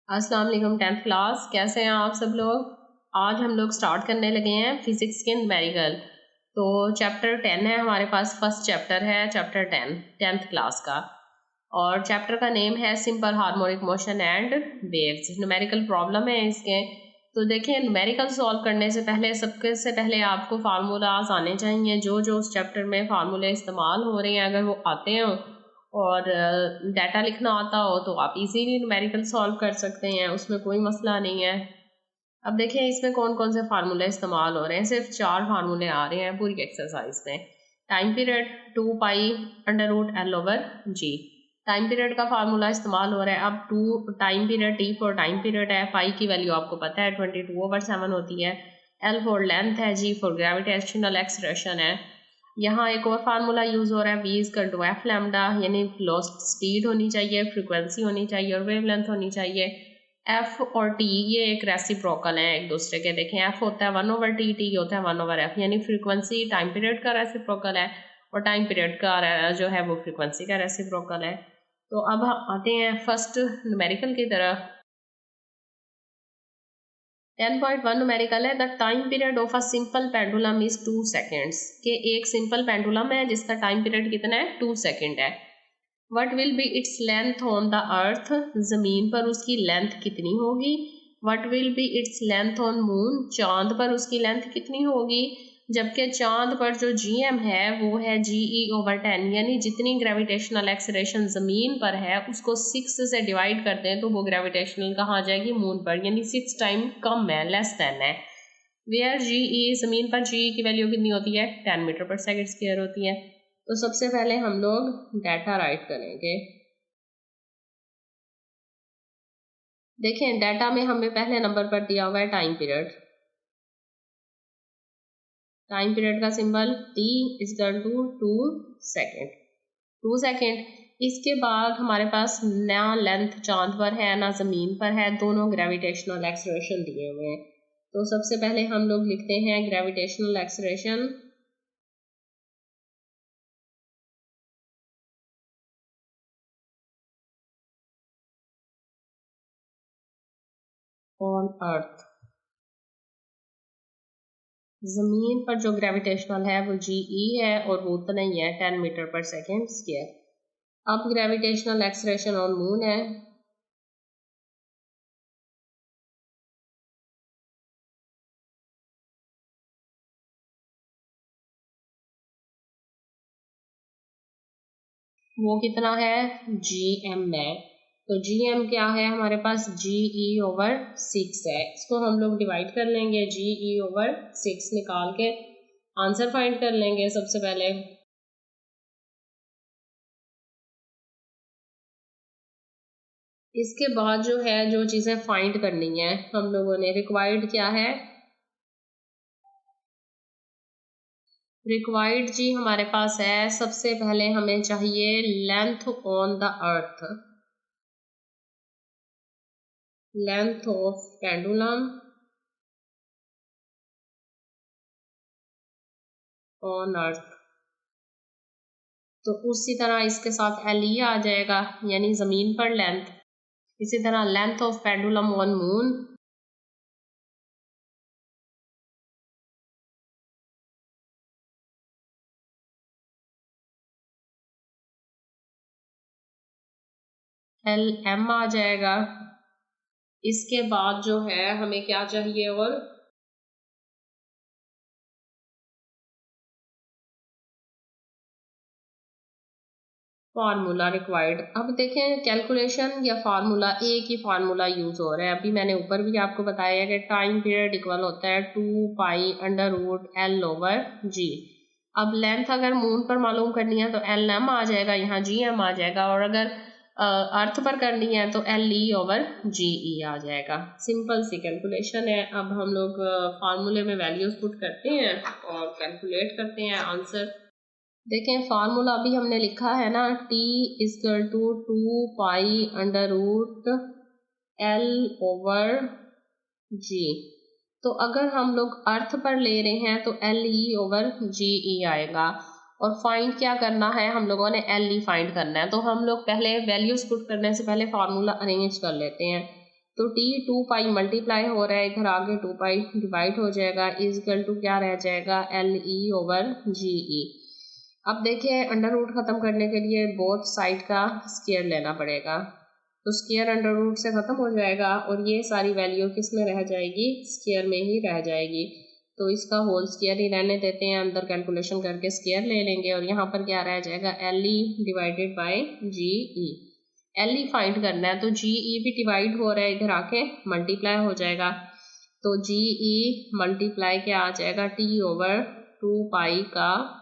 अस्सलाम वालेकुम 10th class, कैसे हैं आप सब लोग। आज हम लोग स्टार्ट करने लगे हैं फिजिक्स के न्यूमेरिकल। तो चैप्टर 10 है हमारे पास, फर्स्ट चैप्टर है चैप्टर 10th क्लास का। और चैप्टर का नेम है simple harmonic motion and waves. Numerical problem है इसके। तो देखिए, न्यूमेरिकल सॉल्व करने से पहले सबसे पहले आपको फार्मूलाज आने चाहिए। जो जो उस चैप्टर में फार्मूले इस्तेमाल हो रहे हैं, अगर वो आते हैं और डाटा लिखना आता हो तो आप इजीली न्यूमेरिकल सॉल्व कर सकते हैं, उसमें कोई मसला नहीं है। अब देखिए इसमें कौन कौन से फार्मूले इस्तेमाल हो रहे हैं। सिर्फ 4 फार्मूले आ रहे हैं पूरी एक्सरसाइज में। Time period 2 pi under root L over G. Time period का फार्मूला इस्तेमाल हो रहा है। अब 2 time period, T for time period है, पाई की वैल्यू आपको पता है 22/7 होती है, एल फॉर लेंथ है, जी फॉर ग्रेविटेशनल एक्सलेरेशन है। यहाँ एक और फार्मूला यूज हो रहा है, v is equal to f lambda, यानी वेलोसिटी स्पीड होनी चाहिए, फ्रीक्वेंसी होनी चाहिए और वेवलेंथ होनी चाहिए। एफ और टी ये एक रेसिप्रोकल है एक दूसरे के। देखें, एफ होता है 1/t, टी होता है 1/f, यानी फ्रीक्वेंसी टाइम पीरियड का रेसिप्रोकल है और टाइम पीरियड का जो है वो फ्रीक्वेंसी का रेसिप्रोकल है। तो अब आते हैं फर्स्ट न्यूमेरिकल की तरफ। 10.1 न्यूमेरिकल है, the time period of a simple pendulum is 2 seconds. के एक सिंपल पेंडुलम है जिसका टाइम पीरियड कितना है, 2 सेकेंड है। What will be its length on the earth, जमीन पर उसकी लेंथ कितनी होगी। What will be its length on moon, चांद पर उसकी लेंथ कितनी होगी। जबकि चांद पर जो जीएम है वो है GE/10, यानी जितनी ग्रेविटेशनल एक्सलेरेशन जमीन पर है उसको 6 से डिवाइड करते हैं तो वो ग्रेविटेशनल कहाँ आ जाएगी, मून पर, यानी 6 टाइम कम है, लेस देन है। वेयर GE, जमीन पर GE की वैल्यू कितनी होती है, 10 मीटर पर सेकेंड स्क्वायर होती है। तो सबसे पहले हम लोग डाटा राइट करेंगे। देखें, डाटा में हमें पहले नंबर पर दिया हुआ है टाइम पीरियड। टाइम पीरियड का symbol T is equal to 2 second. 2 second. इसके बाद हमारे पास ना लेंथ चांद पर है ना जमीन पर है, दोनों ग्रेविटेशनल एक्सलेरेशन दिए हुए हैं। तो सबसे पहले हम लोग लिखते हैं ग्रेविटेशनल एक्सलेरेशन ऑन अर्थ। जमीन पर जो ग्रेविटेशनल है वो GE है और वो उतना ही है, 10 मीटर पर सेकेंड स्क्वायर। अब ग्रेविटेशनल एक्सलेरेशन ऑन मून है वो कितना है, GM है। तो GM क्या है हमारे पास, GE/6 है। इसको हम लोग डिवाइड कर लेंगे, GE/6 निकाल के आंसर फाइंड कर लेंगे सबसे पहले। इसके बाद जो है जो चीज़ें फाइंड करनी है हम लोगों ने, रिक्वायर्ड क्या है, रिक्वायर्ड जी हमारे पास है सबसे पहले हमें चाहिए length on the earth, length of pendulum on earth. तो उसी तरह इसके साथ LE आ जाएगा, यानी जमीन पर लेंथ। इसी तरह length of pendulum on moon, LM आ जाएगा। इसके बाद जो है हमें क्या चाहिए, और फार्मूला रिक्वायर्ड। अब देखें, कैलकुलेशन या फार्मूला एक ही फार्मूला यूज हो रहा है। अभी मैंने ऊपर भी आपको बताया कि टाइम पीरियड इक्वल होता है 2 पाई अंडर रूट L/G। अब लेंथ अगर मून पर मालूम करनी है तो LM आ जाएगा, यहाँ GM आ जाएगा, और अगर अर्थ पर करनी है तो LE/GE आ जाएगा। सिंपल सी कैलकुलेशन है। अब हम लोग फार्मूले में वैल्यूज पुट करते हैं और कैलकुलेट करते हैं आंसर। देखें, फार्मूला अभी हमने लिखा है ना, T equal to 2 pi under root L/G। तो अगर हम लोग अर्थ पर ले रहे हैं तो LE/GE आएगा। और फाइंड क्या करना है, हम लोगों ने LE फाइंड करना है। तो हम लोग पहले वैल्यूज पुट करने से पहले फार्मूला अरेंज कर लेते हैं। तो टी 2 पाई मल्टीप्लाई हो रहा है, इधर आगे 2 पाई डिवाइड हो जाएगा, इज इक्वल टू क्या रह जाएगा, एल ई ओवर जी ई। अब देखिए अंडर रूट ख़त्म करने के लिए बोथ साइड का स्क्वायर लेना पड़ेगा, तो स्क्वायर अंडर रूट से ख़त्म हो जाएगा और ये सारी वैल्यू किस में रह जाएगी, स्क्वायर में ही रह जाएगी। तो इसका होल स्क्वायर ही रहने देते हैं, अंदर कैलकुलेशन करके स्क्वायर ले लेंगे और यहाँ पर क्या रह जाएगा, L E divided by G E. L E find करना है तो जी ई भी डिवाइड हो रहा है, इधर आके मल्टीप्लाई हो जाएगा, तो जी ई मल्टीप्लाई क्या आ जाएगा, टी ओवर 2 पाई का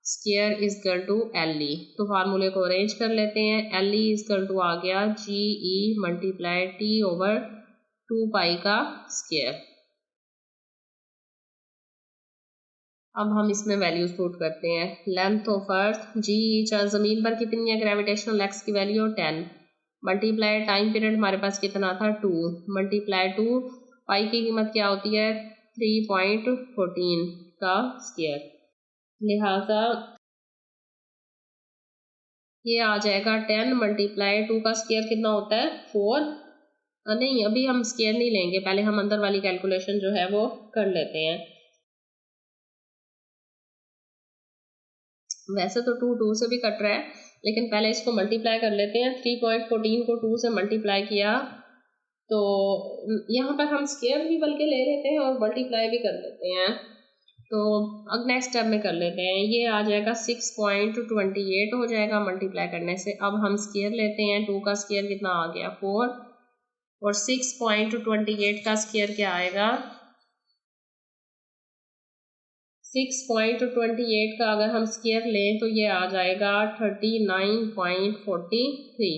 square is equal to L E. तो फार्मूले को अरेंज कर लेते हैं, L E is equal to आ गया G E multiply T over 2 pi का स्क्वायर। अब हम इसमें वैल्यूज पुट करते हैं, लेंथ ऑफ अर्थ जी जमीन पर कितनी है, ग्रेविटेशनल एक्स की वैल्यू 10 मल्टीप्लाई टाइम पीरियड हमारे पास कितना था 2 मल्टीप्लाई 2 पाई की कीमत क्या होती है 3.14 का स्क्वायर, लिहाजा ये आ जाएगा 10 मल्टीप्लाई 2 का स्क्वायर कितना होता है 4। नहीं अभी हम स्क्वायर नहीं लेंगे, पहले हम अंदर वाली कैलकुलेशन जो है वो कर लेते हैं। वैसे तो 2 2 से भी कट रहा है, लेकिन पहले इसको मल्टीप्लाई कर लेते हैं। 3.14 को 2 से मल्टीप्लाई किया तो यहाँ पर हम स्क्वायर भी बल्कि ले लेते हैं और मल्टीप्लाई भी कर लेते हैं, तो अब नेक्स्ट स्टेप में कर लेते हैं। ये आ जाएगा 6.28 हो जाएगा मल्टीप्लाई करने से। अब हम स्क्वायर लेते हैं, 2 का स्क्वायर कितना आ गया 4 और 6.28 का स्क्वायर क्या आएगा 6.28 का अगर हम स्क्वायर लें तो ये आ जाएगा 39.43।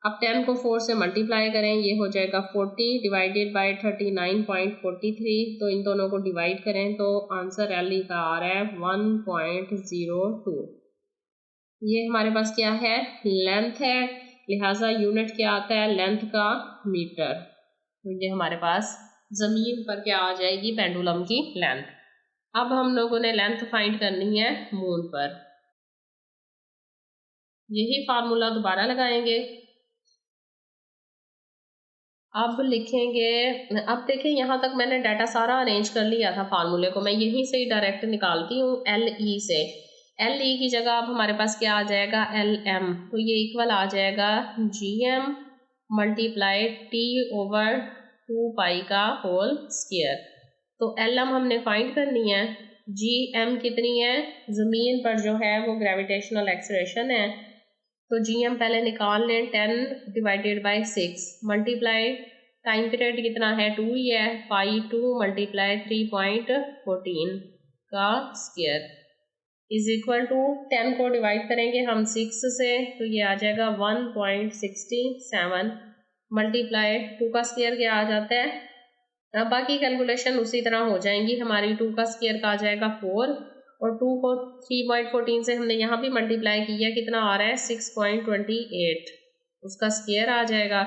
अब 10 को 4 से मल्टीप्लाई करें, ये हो जाएगा 40 डिवाइडेड बाय 39.43, तो इन दोनों को डिवाइड करें तो आंसर एल ई का आ रहा है 1.02। ये हमारे पास क्या है, लेंथ है, लिहाजा यूनिट क्या आता है लेंथ का मीटर। तो ये हमारे पास जमीन पर क्या आ जाएगी, पेंडुलम की लेंथ। अब हम लोगों ने लेंथ फाइंड करनी है मून पर, यही फार्मूला दोबारा लगाएंगे। अब लिखेंगे, अब देखें यहाँ तक मैंने डाटा सारा अरेंज कर लिया था फार्मूले को, मैं यहीं से ही डायरेक्ट निकालती हूँ एल ई से। एल ई की जगह अब हमारे पास क्या आ जाएगा एल एम, तो ये इक्वल आ जाएगा G M multiply T over 2 pi का होल स्क्वायर। तो एल एम हमने फाइंड करनी है, जी एम कितनी है, ज़मीन पर जो है वो ग्रेविटेशनल एक्सेलरेशन है, तो जी एम पहले निकाल लें 10 divided by 6 multiply time period कितना है 2 ही है, पाई 2 मल्टीप्लाई 3.14 का स्क्वायर इज इक्वल टू 10 को डिवाइड करेंगे हम 6 से तो ये आ जाएगा 1.67 मल्टीप्लाई 2 का स्क्वायर क्या आ जाता है, अब बाकी कैलकुलेशन उसी तरह हो जाएंगी हमारी। 2 का स्क्वायर का आ जाएगा 4 और 2 को 3.14 से हमने यहाँ भी मल्टीप्लाई किया, कितना आ रहा है 6.28, उसका स्क्वायर आ जाएगा,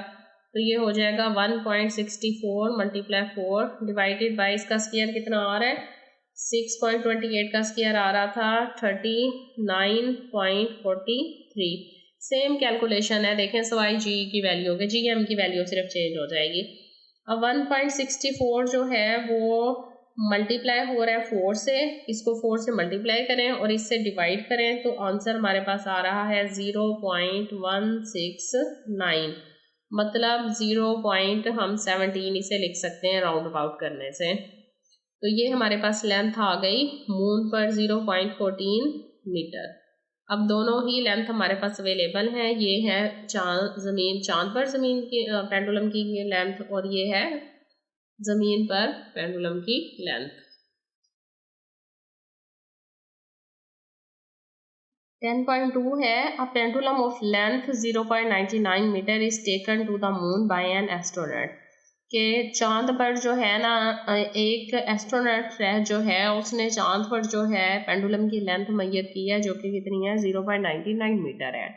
तो ये हो जाएगा 1.64 मल्टीप्लाई 4 डिवाइडेड बाई इसका स्क्वायर कितना आ रहा है 6.28 का स्क्वायर आ रहा था 39.43। सेम कैलकुलेशन है, देखें सवाई जी की वैल्यू के, जी एम की वैल्यू सिर्फ चेंज हो जाएगी। अब 1.64 जो है वो मल्टीप्लाई हो रहा है 4 से, इसको 4 से मल्टीप्लाई करें और इससे डिवाइड करें तो आंसर हमारे पास आ रहा है 0.169, मतलब 0.17 इसे लिख सकते हैं राउंड अबाउट करने से। तो ये हमारे पास लेंथ आ गई मून पर 0.14 मीटर। अब दोनों ही लेंथ हमारे पास अवेलेबल हैं, ये है चांद पर ज़मीन की पेंडुलम की लेंथ और ये है ज़मीन पर पेंडुलम की लेंथ। 10.2 है, a pendulum of length 0.99 metre is taken to the moon by an astronaut, कि चांद पर जो है ना एक एस्ट्रोनॉट जो है उसने चांद पर जो है पेंडुलम की लेंथ मैयर की है जो कि कितनी है 0.99 मीटर है।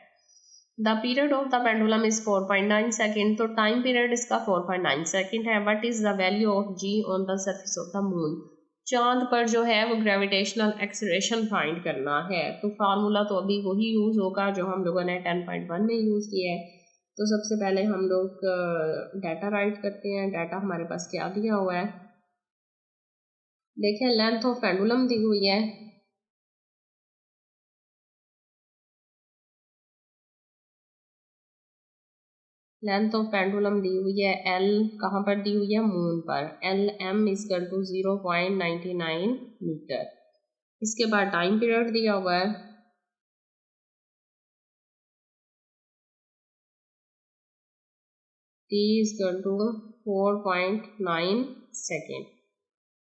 The period of the pendulum is 4.9 second, तो टाइम पीरियड इसका 4.9 सेकेंड है। What is the value of G on the surface of the moon, चांद पर जो है वो ग्रेविटेशनल एक्सेलरेशन फाइंड करना है, तो फार्मूला तो अभी वही यूज होगा जो हम लोगों ने 10.1 में यूज किया है। तो सबसे पहले हम लोग डाटा राइट करते हैं। डाटा हमारे पास क्या दिया हुआ है, देखें लेंथ ऑफ पेंडुलम दी हुई है। लेंथ ऑफ पेंडुलम दी हुई है एल, कहाँ पर दी हुई है, मून पर। L M equal to 0.99 metre. इसके बाद टाइम पीरियड दिया हुआ है, टी इजकल टू 4.9 सेकेंड।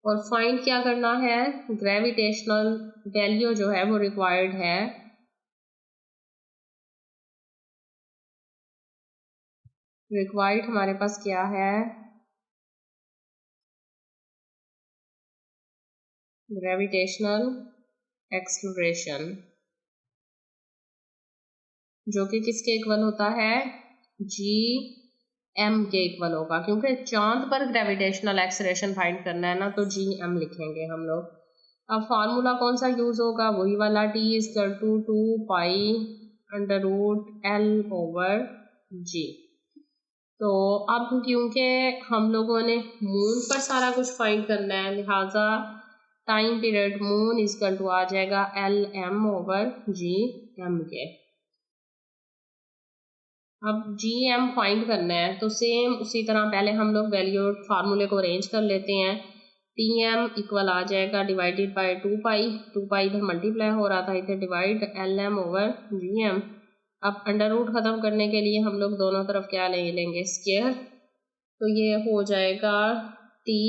और फाइंड क्या करना है, ग्रेविटेशनल वैल्यू जो है वो रिक्वायर्ड है, रिक्वायर्ड हमारे पास क्या है, ग्रेविटेशनल एक्सेलरेशन, जो कि किसके इक्वल होता है, जी एम के इक्वल होगा, क्योंकि चांद पर ग्रेविटेशनल एक्सेलरेशन फाइंड करना है ना, तो जी एम लिखेंगे हम लोग। अब फार्मूला कौन सा यूज होगा, वही वाला, T is equal to 2 pi under root L over G. तो अब क्योंकि हम लोगों ने मून पर सारा कुछ फाइंड करना है, लिहाजा time period moon is equal to आ जाएगा L M over G M के। अब जी एम फाइंड करना है, तो सेम उसी तरह पहले हम लोग वैल्यू फार्मूले को अरेंज कर लेते हैं। टी एम इक्वल आ जाएगा डिवाइडेड बाय 2 पाई इधर मल्टीप्लाई हो रहा था, इधर divide L M over G M. अब अंडर रूट ख़त्म करने के लिए हम लोग दोनों तरफ क्या ले लेंगे, स्क्वायर। तो ये हो जाएगा टी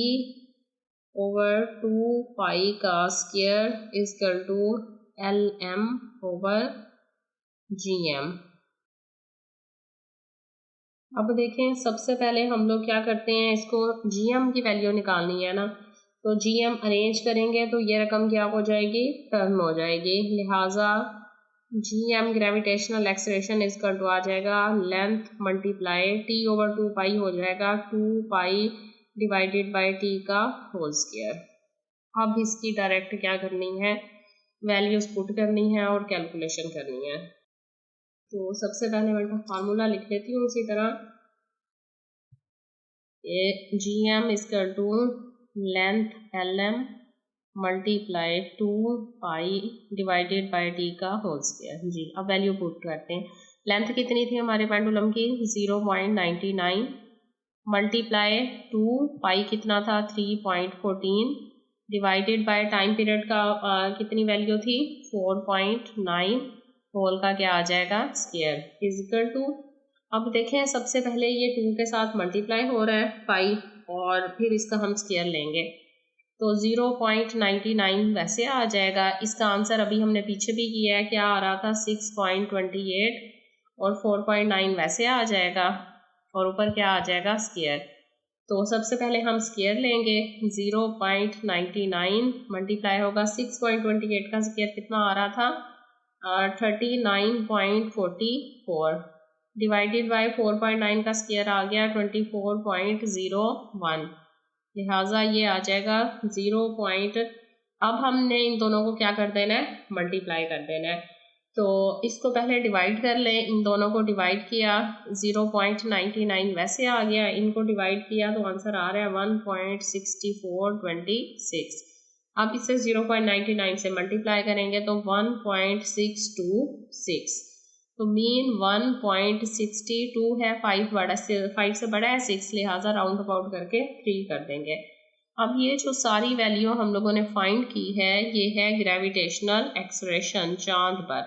ओवर 2 पाई का square equal to L M over G M. अब देखें, सबसे पहले हम लोग क्या करते हैं, इसको जीएम की वैल्यू निकालनी है ना, तो जीएम अरेंज करेंगे तो ये रकम क्या हो जाएगी, टर्न हो जाएगी। लिहाजा GM gravitational acceleration is equal to आ जाएगा length multiply T over 2 pi हो जाएगा 2 पाई डिवाइडेड बाय टी का होल स्क्वायर। अब इसकी डायरेक्ट क्या करनी है, वैल्यूज पुट करनी है और कैलकुलेशन करनी है। तो सबसे पहले मैं इनका फार्मूला लिख लेती हूँ उसी तरह, G M equal to length L M multiply 2 pi divided by T का होल स्क्वायर जी। अब वैल्यू पुट करते हैं, लेंथ कितनी थी हमारे पेंडुलम की, 0.99 मल्टीप्लाई 2 पाई कितना था, 3.14 डिवाइडेड बाय टाइम पीरियड का कितनी वैल्यू थी, 4.9 होल का क्या आ जाएगा, स्क्वायर इजकल टू। अब देखें सबसे पहले ये 2 के साथ मल्टीप्लाई हो रहा है पाई, और फिर इसका हम स्क्वायर लेंगे तो 0.99 वैसे आ जाएगा। इसका आंसर अभी हमने पीछे भी किया है, क्या आ रहा था, 6.28 और 4.9 वैसे आ जाएगा और ऊपर क्या आ जाएगा, स्क्वायर। तो सबसे पहले हम स्क्वायर लेंगे, 0.99 मल्टीप्लाई होगा 6.28 का स्क्वायर कितना आ रहा था, 39.44 डिवाइडेड बाय 4.9 का स्क्वायर आ गया 24.01। लिहाजा ये आ जाएगा 0. अब हमने इन दोनों को क्या कर देना है, मल्टीप्लाई कर देना है। तो इसको पहले डिवाइड कर लें, इन दोनों को डिवाइड किया 0.99 वैसे आ गया, इनको डिवाइड किया तो आंसर आ रहा है 1.6426। अब इसे 0.99 से मल्टीप्लाई करेंगे तो 1.626, तो मीन 1.62 है, 5 से बड़ा है 6, लिहाजा राउंड अबाउट करके 3 कर देंगे। अब ये जो सारी वैल्यू हम लोगों ने फाइंड की है, ये है ग्रेविटेशनल एक्सेलरेशन चांद पर,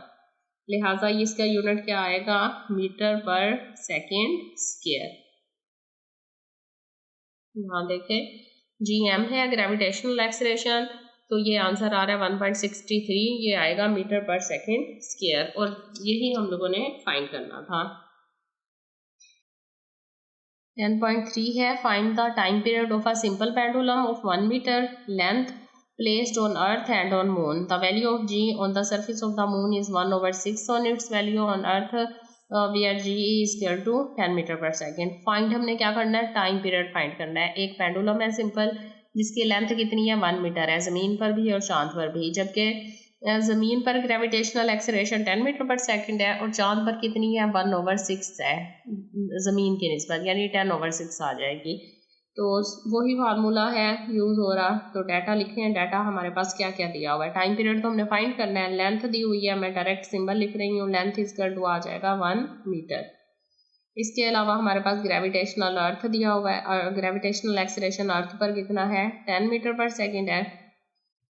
लिहाजा इसका यूनिट क्या आएगा, मीटर पर सेकेंड स्क्वायर। यहाँ देखें जीएम है ग्रेविटेशनल एक्सेलरेशन, तो ये आंसर आ रहा है 1.63, ये आएगा मीटर पर सेकेंड स्क्वायर, और यही हम लोगों ने फाइंड करना था। 10.3 है, find the time period of a simple pendulum of 1 metre length placed on earth and on moon. The value of g on the surface of the moon is 1/6 on its value on earth where g is equal to 10 metre पर second. Find हमने क्या करना है, time period find करना है। एक pendulum है simple जिसकी लेंथ कितनी है, 1 मीटर है, ज़मीन पर भी और चांद पर भी, जबकि ज़मीन पर ग्रेविटेशनल एक्सेलरेशन 10 मीटर पर सेकंड है और चांद पर कितनी है 1/6 है ज़मीन की निस्बत, यानी 10/6 आ जाएगी। तो वही फार्मूला है यूज़ हो रहा। तो डाटा लिखे हैं, डाटा हमारे पास क्या क्या दिया हुआ है। टाइम पीरियड तो हमने फाइंड करना है, लेंथ दी हुई है, मैं डायरेक्ट सिंबल लिख रही हूँ, लेंथ इक्वल टू आ जाएगा 1 मीटर। इसके अलावा हमारे पास ग्रेविटेशनल अर्थ दिया हुआ है, और ग्रेविटेशनल एक्सेलरेशन अर्थ पर कितना है 10 मीटर पर सेकेंड है,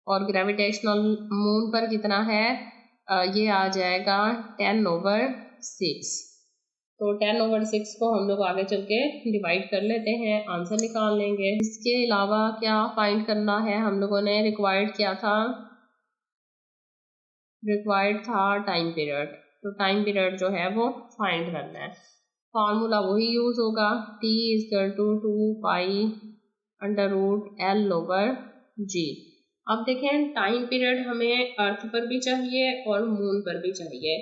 और ग्रेविटेशनल मून पर कितना है ये आ जाएगा 10/6। तो 10/6 को हम लोग आगे चल के डिवाइड कर लेते हैं, आंसर निकाल लेंगे। इसके अलावा क्या फाइंड करना है हम लोगों ने, रिक्वायर्ड क्या था, रिक्वायर्ड था टाइम पीरियड। तो टाइम पीरियड जो है वो फाइंड करना है। फार्मूला वही यूज़ होगा, T = 2 पाई √L/G। अब देखें टाइम पीरियड हमें अर्थ पर भी चाहिए और मून पर भी चाहिए,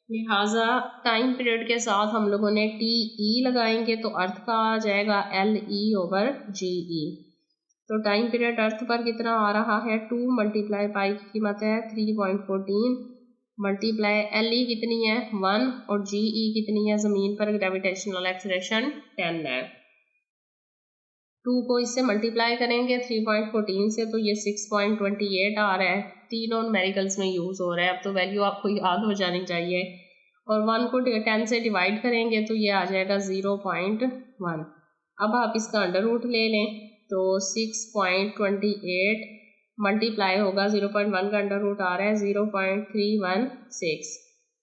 लिहाजा टाइम पीरियड के साथ हम लोगों ने TE लगाएंगे तो अर्थ का आ जाएगा LE/GE। तो टाइम पीरियड अर्थ पर कितना आ रहा है 2 × पाई की कीमत है 3.14 मल्टीप्लाई LE कितनी है 1 और GE कितनी है, ज़मीन पर ग्रेविटेशनल एक्सेलरेशन 10 है। 2 को इससे मल्टीप्लाई करेंगे 3.14 से तो ये 6.28 आ रहा है। तीनों न्यूमेरिकल्स में यूज़ हो रहा है, अब तो वैल्यू आपको याद हो जानी चाहिए। और 1 को 10 से डिवाइड करेंगे तो ये आ जाएगा 0.1। अब आप इसका अंडर रूट ले लें तो 6.28 मल्टीप्लाई होगा 0.1 का अंडर रूट आ रहा है 0.316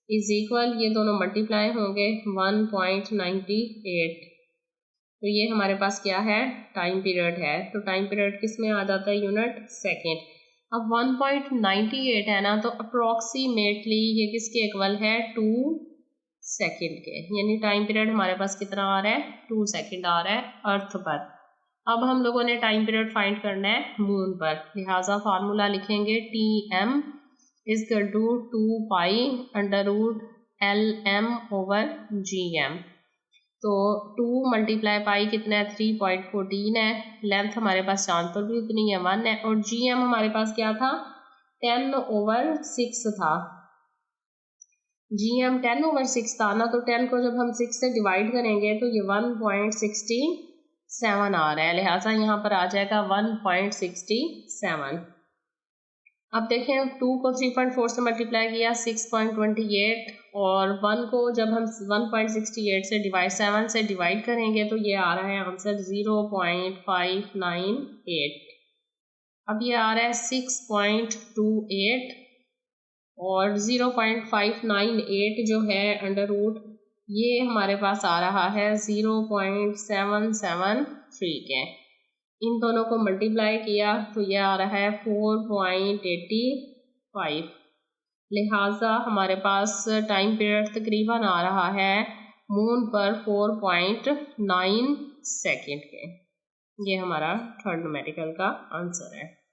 इज इक्वल, ये दोनों मल्टीप्लाई होंगे 1.98। तो ये हमारे पास क्या है टाइम पीरियड है। तो टाइम पीरियड किस में आ जाता है यूनिट सेकेंड। अब 1.98 है ना, तो अप्रोक्सीमेटली ये किसके इक्वल है 2 सेकेंड के, यानी टाइम पीरियड हमारे पास कितना आ रहा है 2 सेकेंड आ रहा है अर्थ पर। अब हम लोगों ने टाइम पीरियड फाइंड करना है मून पर, लिहाजा फार्मूला लिखेंगे TM = 2 पाई √LM/GM। तो 2 × पाई कितना है 3.14 है, लेंथ हमारे पास चांद पर भी उतनी है 1 है, और GM हमारे पास क्या था 10/6 था। GM 10/6 था ना, तो 10 को जब हम 6 से डिवाइड करेंगे तो ये 1.67 आ रहा है, लिहाजा यहाँ पर आ जाएगा 1.67। अब देखें 2 को 3.4 से मल्टीप्लाई किया 6.28, और 1 को जब हम 1.68 से 7 से डिवाइड करेंगे तो ये आ रहा है आंसर 0.598। अब ये आ रहा है 6.28 और 0.598 जो है अंडर रूट, ये हमारे पास आ रहा है 0.773 के। इन दोनों को मल्टीप्लाई किया तो ये आ रहा है 4.85। लिहाजा हमारे पास टाइम पीरियड तकरीबन आ रहा है मून पर 4.9 सेकेंड के। ये हमारा थर्ड न्यूमेरिकल का आंसर है।